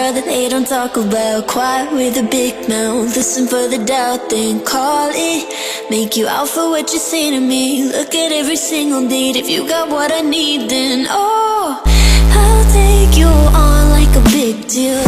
girl that they don't talk about. Quiet with a big mouth, listen for the doubt, then call it. Make you out for what you say to me. Look at every single date. If you got what I need, then oh, I'll take you on like a big deal.